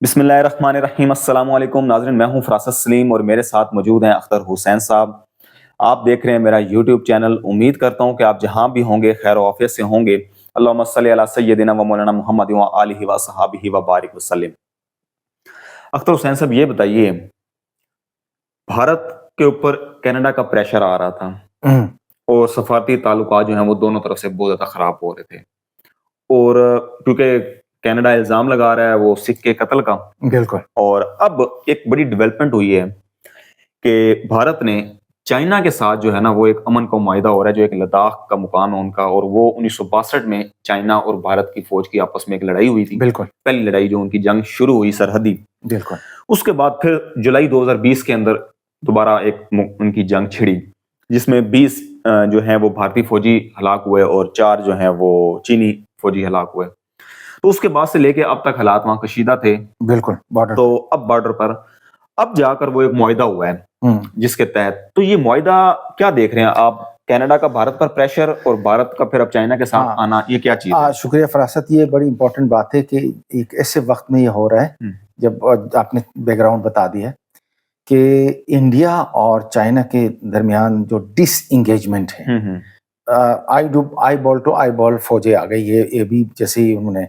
बिस्मिल्लाहिर्रहमानिर्रहीम अस्सलाम वालेकुम नाज़रीन, मैं हूं फरासत सलीम और मेरे साथ मौजूद हैं अख्तर हुसैन साहब। आप देख रहे हैं मेरा यूट्यूब चैनल। उम्मीद करता हूं कि आप जहां भी होंगे खैर आफियत से होंगे। अल्लाहुम्मा सल्ली अला सय्यदिना व मौलाना मुहम्मद व आलिहि व सहाबिहि व बारिक वसल्लम। अख्तर हुसैन साहब, ये बताइए, भारत के ऊपर कनाडा का प्रेशर आ रहा था हम्म, और सफारती ताल्लुकात जो हैं वो दोनों तरफ से बहुत ज़्यादा ख़राब हो रहे थे। और क्योंकि कनाडा इल्ज़ाम लगा रहा है वो सिख के कत्ल का। बिल्कुल। और अब एक बड़ी डेवलपमेंट हुई है कि भारत ने चाइना के साथ जो है ना वो एक अमन का मुआहिदा हो रहा है, जो एक लद्दाख का मुकाम है उनका, और वो 1962 में चाइना और भारत की फौज की आपस में एक लड़ाई हुई थी। बिल्कुल। पहली लड़ाई जो उनकी जंग शुरू हुई सरहदी। बिल्कुल। उसके बाद फिर जुलाई 2020 के अंदर दोबारा एक उनकी जंग छिड़ी, जिसमें 20 जो है वो भारतीय फौजी हलाक हुए और 4 जो है वो चीनी फौजी हलाक हुए। तो उसके बाद से लेके अब तक हालात वहां कशीदा थे। बिल्कुल बॉर्डर। तो अब बॉर्डर पर अब जाकर वो एक मुआहिदा हुआ है, जिसके तहत तो ये मुआहिदा क्या देख रहे हैं आप? कनाडा का भारत पर प्रेशर और भारत का फिर अब चाइना के साथ आना, ये क्या चीज है? शुक्रिया फरासत, ये बड़ी इंपॉर्टेंट बात है कि एक ऐसे वक्त में ये हो रहा है जब आपने बैकग्राउंड बता दिया कि इंडिया और चाइना के दरमियान जो डिसएंगेजमेंट है, eyeball to eyeball फौजें आ गई। ये भी जैसे ही उन्होंने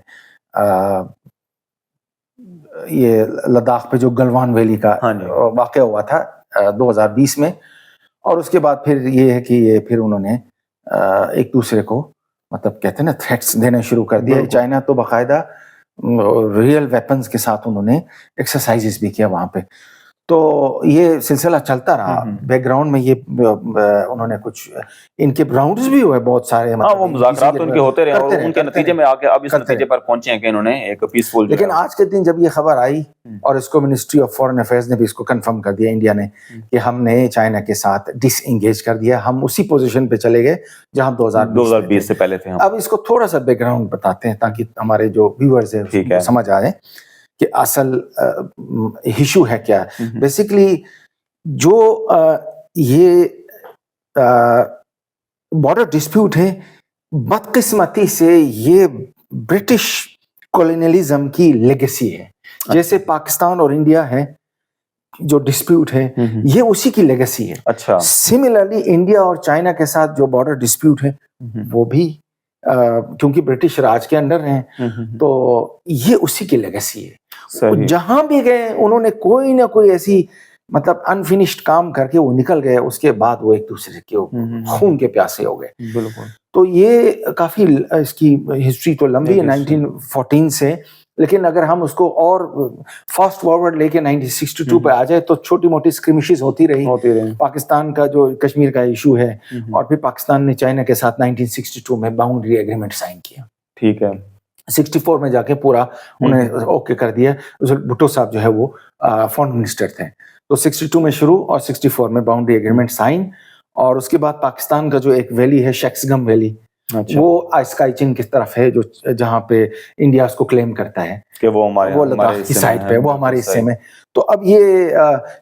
ये लद्दाख पे जो गलवान वैली का वाक़या हुआ था 2020 में, और उसके बाद फिर ये है कि ये फिर उन्होंने एक दूसरे को मतलब कहते हैं ना थ्रेट्स देना शुरू कर दिया। चाइना तो बाकायदा रियल वेपन्स के साथ उन्होंने एक्सरसाइजेस भी किया वहां पे। तो ये सिलसिला चलता रहा। बैकग्राउंड में ये उन्होंने कुछ इनके राउंड्स भी हुए बहुत सारे, मतलब वो मुज़ाकरात तो इनके होते रहे और उनके नतीजे में आके अब इस नतीजे पर पहुंचे हैं कि इन्होंने एक पीसफुल। लेकिन आज के दिन जब ये खबर आई और इसको मिनिस्ट्री ऑफ फॉरेन अफेयर्स ने भी इसको कंफर्म कर दिया, इंडिया ने, कि हमने चाइना के साथ डिसएंगेज कर दिया, हम उसी पोजीशन पे चले गए जहां 2020 से पहले थे हम। अब इसको थोड़ा सा बैकग्राउंड बताते हैं ताकि हमारे जो व्यूअर्स है समझ आ जाए कि असल इशू है क्या। बेसिकली जो ये बॉर्डर डिस्प्यूट है, बदकिस्मती से ये ब्रिटिश कॉलोनियलिज्म की लेगेसी है। जैसे पाकिस्तान और इंडिया है जो डिस्प्यूट है, ये उसी की लेगेसी है। अच्छा। सिमिलरली इंडिया और चाइना के साथ जो बॉर्डर डिस्प्यूट है वो भी क्योंकि ब्रिटिश राज के अंडर हैं, तो ये उसी की लेगेसी है। जहां भी गए उन्होंने कोई ना कोई ऐसी मतलब अनफिनिश्ड काम करके वो निकल गए, उसके बाद वो एक दूसरे के खून के प्यासे हो गए। बिल्कुल। तो ये काफी इसकी हिस्ट्री तो लंबी है 1914 से, लेकिन अगर हम उसको और फास्ट फॉरवर्ड लेके 1962 पे आ जाए तो छोटी मोटी स्क्रिमिशेस होती रही। पाकिस्तान का जो कश्मीर का इशू है, और फिर पाकिस्तान ने चाइना के साथ 1962 में बाउंड्री एग्रीमेंट साइन किया। ठीक है। 64 में जाके पूरा उन्हें ओके कर दिया। भुट्टो साहब जो है वो फॉरेन मिनिस्टर थे, तो 62 में शुरू और 64 में बाउंड्री एग्रीमेंट साइन। और उसके बाद पाकिस्तान का जो एक वैली है शेक्सगम वैली, अच्छा, वो स्काई चीन की तरफ है, जो जहां पे इंडिया उसको क्लेम करता है कि वो लद्दाख की साइड पे, वो हमारे हिस्से में। तो अब ये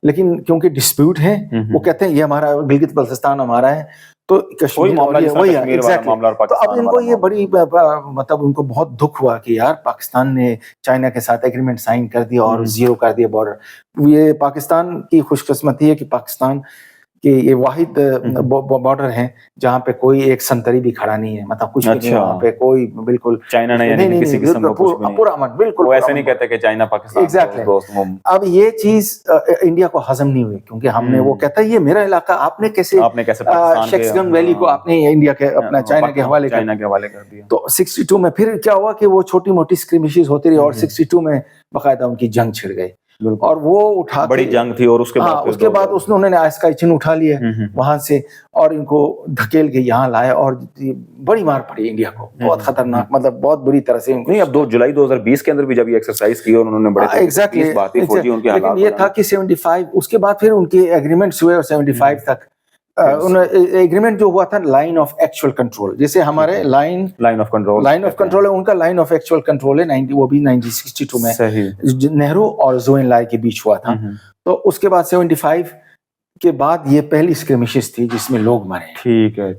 लेकिन क्योंकि डिस्प्यूट है, वो कहते हैं ये हमारा गिलगित बल्तिस्तान हमारा है, तो कश्मीर वही है एग्जैक्टली। तो अब इनको ये बड़ी मतलब उनको बहुत दुख हुआ कि यार पाकिस्तान ने चाइना के साथ एग्रीमेंट साइन कर दिया और जीरो कर दिया बॉर्डर। ये पाकिस्तान की खुशकिस्मती है कि पाकिस्तान कि ये वाहिद बॉर्डर है जहाँ पे कोई एक संतरी भी खड़ा नहीं है, मतलब कुछ भी नहीं वहाँ पे कोई, बिल्कुल चाइना ने किसी किस्म का पूरा अमन, बिल्कुल। वो ऐसे नहीं कहते कि चाइना पाकिस्तान एग्जैक्टली। अब ये चीज इंडिया को हजम नहीं हुई, क्योंकि हमने वो कहता है ये मेरा इलाका, आपने कैसे शेक्सगम वैली को आपने इंडिया के अपना चाइना के हवाले कर दिया। तो 62 में फिर क्या हुआ कि वो छोटी मोटी स्क्रिमिशेस होती रही और 62 में बाकायदा उनकी जंग छिड़ गई और वो उठा बड़ी जंग थी। और उसके बाद उन्होंने आस्काई चीन उठा लिया वहां से और इनको धकेल के यहाँ लाया और बड़ी मार पड़ी इंडिया को, बहुत खतरनाक, मतलब बहुत बुरी तरह से। नहीं, अब 2 जुलाई 2020 के अंदर भी जब ये एक्सरसाइज की और उन्होंने बड़े एग्जैक्टली लेकिन ये था कि 75 उसके बाद फिर उनके एग्रीमेंट्स हुए और 75 तक एग्रीमेंट जो हुआ था लाइन ऑफ एक्चुअल कंट्रोल, जैसे हमारे लाइन ऑफ कंट्रोल है, उनका लाइन ऑफ एक्चुअल कंट्रोल है 90, वो भी 1962 में नेहरू और ज़ोउ एनलाई के बीच हुआ था। तो उसके बाद 75 के बाद ये पहली स्क्रिमिशेस थी जिसमें लोग मरे। ठीक है।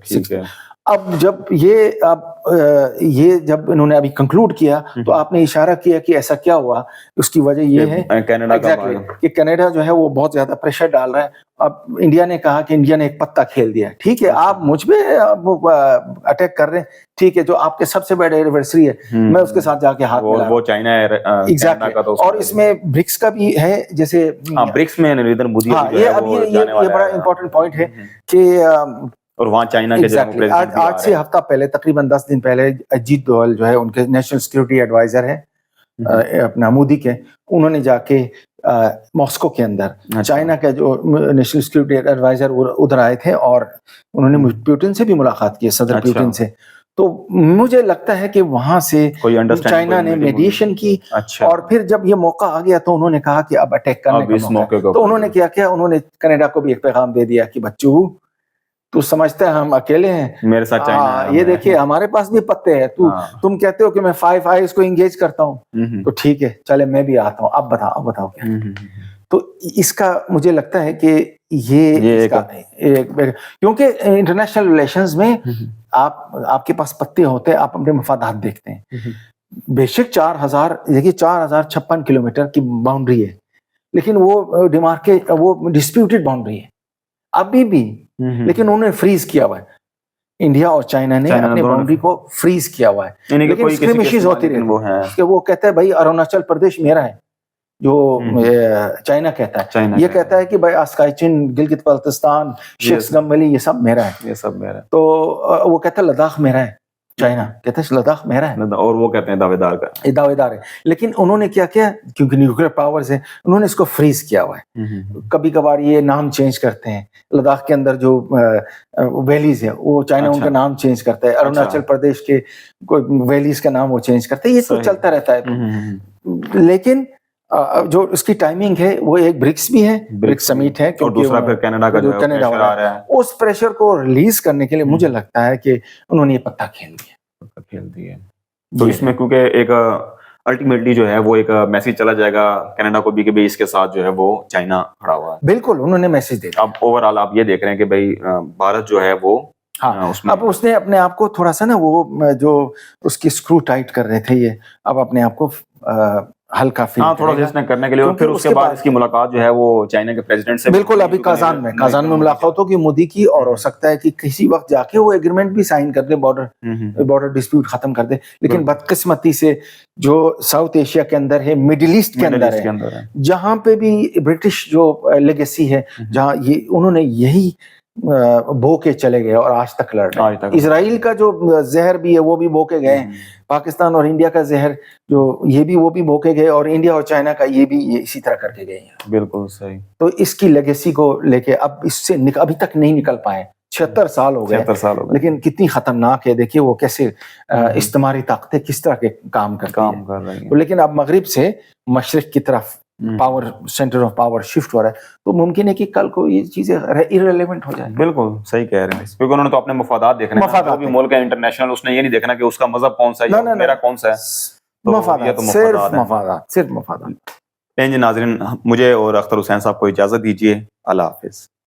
अब ये जब इन्होंने अभी कंक्लूड किया तो आपने इशारा किया कि ऐसा क्या हुआ, उसकी वजह ये है कनाडा का exactly, कि कनाडा जो है वो बहुत ज्यादा प्रेशर डाल रहा है। अब इंडिया ने कहा कि इंडिया ने एक पत्ता खेल दिया, ठीक है आप मुझ पे अटैक कर रहे हैं, ठीक है जो आपके सबसे बड़े एनिवर्सरी है मैं उसके साथ जाके हाथ मिला, वो चाइना है एग्जैक्टली का। तो और इसमें ब्रिक्स का भी है, जैसे ब्रिक्स में नरेंद्र मोदी ये बड़ा इंपॉर्टेंट पॉइंट है कि और वहाँ चाइना के प्रेसिडेंट आज से हफ्ता पहले, तकरीबन 10 दिन पहले, अजीत डोभाल जो है उनके नेशनल सिक्योरिटी एडवाइजर है अपना मोदी के, उन्होंने जाके मॉस्को के अंदर चाइना के जो नेशनल सिक्योरिटी एडवाइजर उधर आए थे और उन्होंने पुतिन से भी मुलाकात की, सदर पुतिन से। तो मुझे लगता है कि वहां से चाइना ने मेडिएशन की और फिर जब ये मौका आ गया तो उन्होंने कहा कि अब अटैक करने का मौका, तो उन्होंने क्या किया, उन्होंने कनाडा को भी एक पैगाम दे दिया कि बच्चों तू समझता है हम अकेले हैं, मेरे साथ चाइना ये देखिए हमारे पास भी पत्ते हैं, तुम कहते हो कि मैं 5 आईज को एंगेज करता हूँ, तो ठीक है चले मैं भी आता हूँ, अब बताओ क्या। तो इसका मुझे लगता है कि ये क्योंकि इंटरनेशनल रिलेशंस में आपके पास पत्ते होते हैं, आप अपने मफादात देखते हैं। बेशक 4056 किलोमीटर की बाउंड्री है, लेकिन वो डिस्प्यूटेड बाउंड्री है अभी भी, लेकिन उन्होंने फ्रीज किया हुआ है, इंडिया और चाइना ने अपनी बाउंड्री को फ्रीज किया हुआ है, लेकिन स्क्रिमिशेस होती रही। वो कहता है भाई अरुणाचल प्रदेश मेरा है, जो चाइना कहता है, ये कहता है कि भाई अस्काइचिन, गिलगित बल्तिस्तान, शेख गम्बली ये सब मेरा है, तो वो कहता है लद्दाख मेरा है, चाइना कहता है लद्दाख मेरा है, और वो कहते हैं दावेदार है। लेकिन उन्होंने क्या किया, क्योंकि न्यूक्लियर पावर्स है, उन्होंने इसको फ्रीज किया हुआ है। कभी कभार ये नाम चेंज करते हैं, लद्दाख के अंदर जो वैलीज है वो चाइना उनका नाम चेंज करता है, अरुणाचल प्रदेश के कोई वैलीज का नाम वो चेंज करते हैं, ये तो चलता रहता है। लेकिन जो उसकी टाइमिंग है वो एक ब्रिक्स भी है, ब्रिक्स समिट है, और दूसरा फिर कनाडा का जो प्रेशर आ रहा है, उस प्रेशर को रिलीज करने के लिए मुझे लगता है कि उन्होंने ये पत्ता खेल दिया। तो इसमें क्योंकि एक अल्टीमेटली जो है वो एक मैसेज चला जाएगा कनाडा को भी कि भाई इसके साथ जो है वो चाइना खड़ा हुआ है। बिल्कुल उन्होंने मैसेज दिया। अब ओवरऑल आप ये देख रहे हैं कि भाई भारत जो है वो अब उसने अपने आप को थोड़ा सा ना वो जो उसकी स्क्रू टाइट कर रहे थे, ये अब अपने आप को हल्का फील थोड़ा सा करने के लिए, और फिर उसके बाद इसकी मुलाकात जो है वो चाइना के प्रेसिडेंट से बिल्कुल अभी काजान में मुलाकात होगी मोदी की, और हो सकता है कि किसी वक्त जाके वो एग्रीमेंट भी साइन कर दे, बॉर्डर डिस्प्यूट खत्म कर दे। लेकिन बदकिस्मती से जो साउथ एशिया के अंदर है, मिडिल ईस्ट के अंदर है, जहां पे भी ब्रिटिश जो लेगेसी है, जहां ये उन्होंने यही बो के चले गए और आज तक लड़ रहे हैं। इजराइल का जो जहर भी है वो भी बो के गए, पाकिस्तान और इंडिया का जहर जो ये भी वो भी बो के गए, और इंडिया और चाइना का ये भी इसी तरह करके गए हैं। बिल्कुल सही। तो इसकी लेगेसी को लेके अब इससे अभी तक नहीं निकल पाए, 76 साल हो गए, लेकिन कितनी खतरनाक है। देखिए वो कैसे इस्तेमारी ताकतें किस तरह के काम कर रही हैं। तो लेकिन अब मगरिब से मशरिक की तरफ power centre of power shift हो रहा है, तो मुमकिन है कि कल को ये चीजें इररिलेवेंट हो जाए। बिल्कुल सही कह रहे हैं, क्योंकि उन्होंने तो अपने मफादात देखने हैं, जो भी मुल्क है इंटरनेशनल, उसने ये नहीं देखना कि उसका मजहब कौन सा है, मेरा कौन सा है, तो सिर्फ मफादात। नाज़रीन, मुझे और अख्तर हुसैन साहब को इजाजत दीजिए। अल्लाह हाफिज।